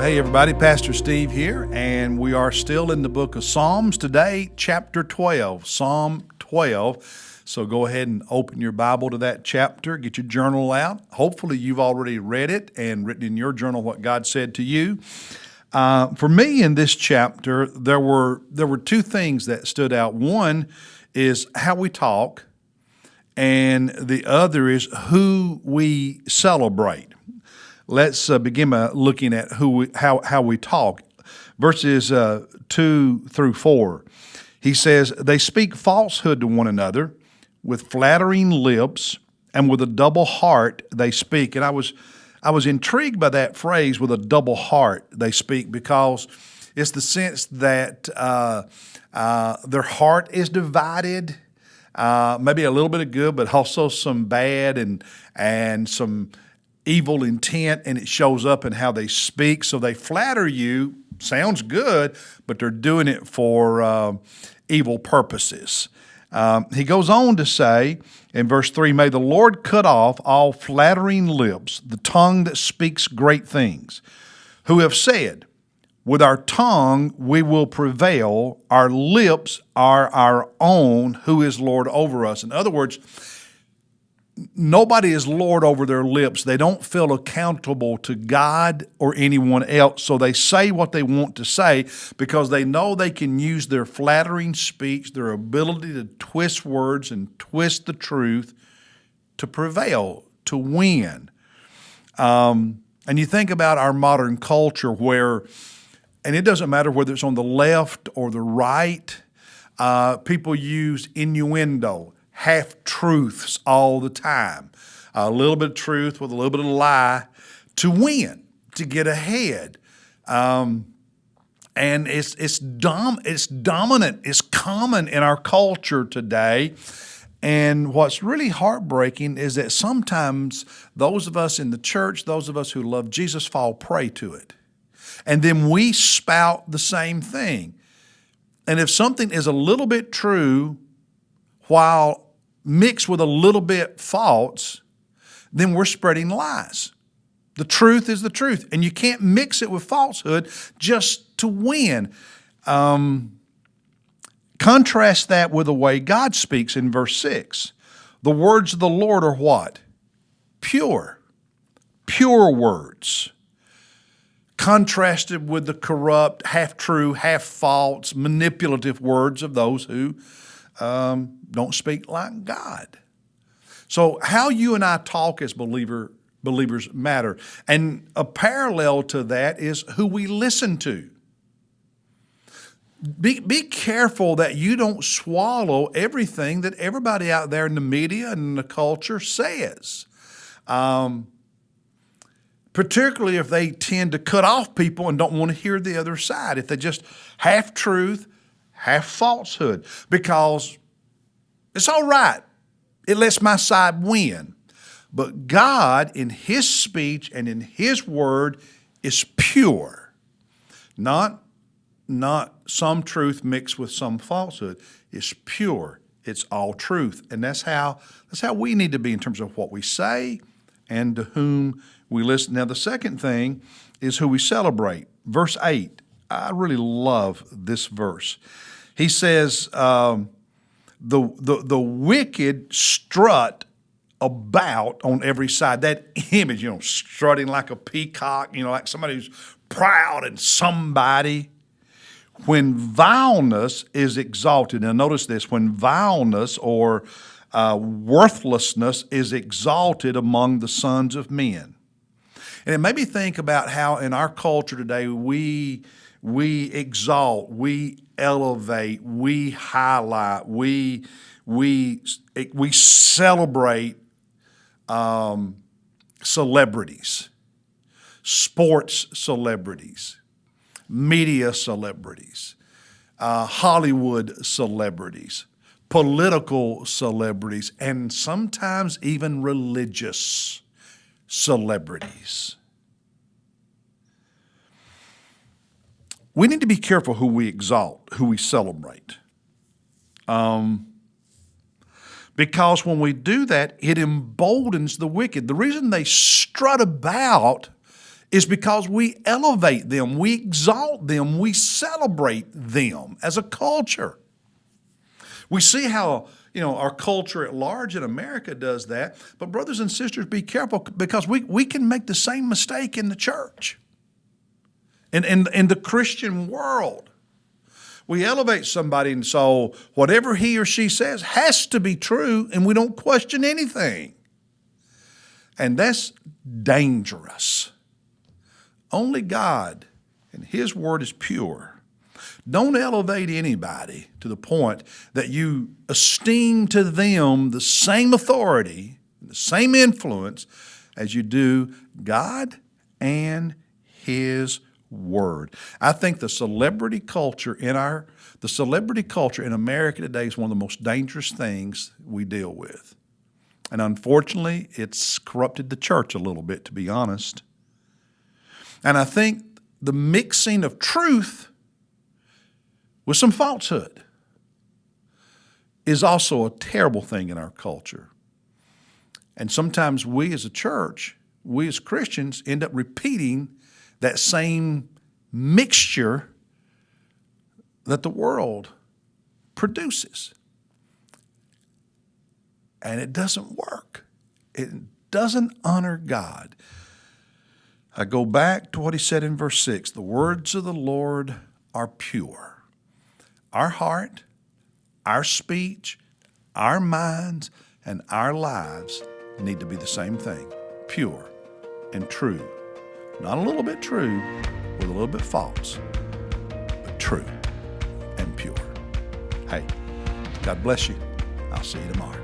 Hey everybody, Pastor Steve here, and we are still in the book of Psalms today, chapter 12, Psalm 12. So go ahead and open your Bible to that chapter, get your journal out. Hopefully you've already read it and written in your journal what God said to you. For me in this chapter, there were two things that stood out. One is how we talk, and the other is who we celebrate. Let's begin by looking at how we talk. Verses 2 through 4. He says, "They speak falsehood to one another with flattering lips, and with a double heart they speak." And I was intrigued by that phrase, "with a double heart they speak," because it's the sense that their heart is divided, maybe a little bit of good, but also some bad and some evil intent, and it shows up in how they speak. So they flatter you, sounds good, but they're doing it for evil purposes. He goes on to say in verse 3, "May the Lord cut off all flattering lips, the tongue that speaks great things, who have said, with our tongue we will prevail, our lips are our own, who is Lord over us." In other words, nobody is Lord over their lips. They don't feel accountable to God or anyone else, so they say what they want to say because they know they can use their flattering speech, their ability to twist words and twist the truth to prevail, to win. And you think about our modern culture where, and it doesn't matter whether it's on the left or the right, people use innuendo, half-truths all the time. A little bit of truth with a little bit of lie to win, to get ahead. And it's dominant, it's common in our culture today. And what's really heartbreaking is that sometimes those of us in the church, those of us who love Jesus, fall prey to it. And then we spout the same thing. And if something is a little bit true while mixed with a little bit false, then we're spreading lies. The truth is the truth, and you can't mix it with falsehood just to win. Contrast that with the way God speaks in verse 6. The words of the Lord are what? Pure. Pure words. Contrasted with the corrupt, half-true, half-false, manipulative words of those who don't speak like God. So how you and I talk as believers matter. And a parallel to that is who we listen to. Be careful that you don't swallow everything that everybody out there in the media and in the culture says. Particularly if they tend to cut off people and don't want to hear the other side. If they just half truth, half falsehood. Because it's all right. It lets my side win. But God, in His speech and in His word, is pure. Not some truth mixed with some falsehood. It's pure. It's all truth. And that's how we need to be in terms of what we say and to whom we listen. Now, the second thing is who we celebrate. Verse 8. I really love this verse. He says, the wicked strut about on every side. That image, strutting like a peacock, like somebody who's proud and somebody. When vileness is exalted, now notice this, when vileness or worthlessness is exalted among the sons of men. And it made me think about how in our culture today we exalt, we elevate, we highlight, we celebrate celebrities, sports celebrities, media celebrities, Hollywood celebrities, political celebrities, and sometimes even religious celebrities. We need to be careful who we exalt, who we celebrate. Because when we do that, it emboldens the wicked. The reason they strut about is because we elevate them, we exalt them, we celebrate them as a culture. We see how, our culture at large in America does that. But brothers and sisters, be careful, because we can make the same mistake in the church, in the Christian world. We elevate somebody, and so whatever he or she says has to be true, and we don't question anything. And that's dangerous. Only God and His Word is pure. Don't elevate anybody to the point that you esteem to them the same authority, the same influence as you do God and His Word. I think the celebrity culture in America today is one of the most dangerous things we deal with. And unfortunately, it's corrupted the church a little bit, to be honest. And I think the mixing of truth with some falsehood is also a terrible thing in our culture. And sometimes we as a church, we as Christians, end up repeating that same mixture that the world produces. And it doesn't work. It doesn't honor God. I go back to what He said in verse 6, the words of the Lord are pure. Our heart, our speech, our minds, and our lives need to be the same thing, pure and true. Not a little bit true with a little bit false, but true and pure. Hey, God bless you. I'll see you tomorrow.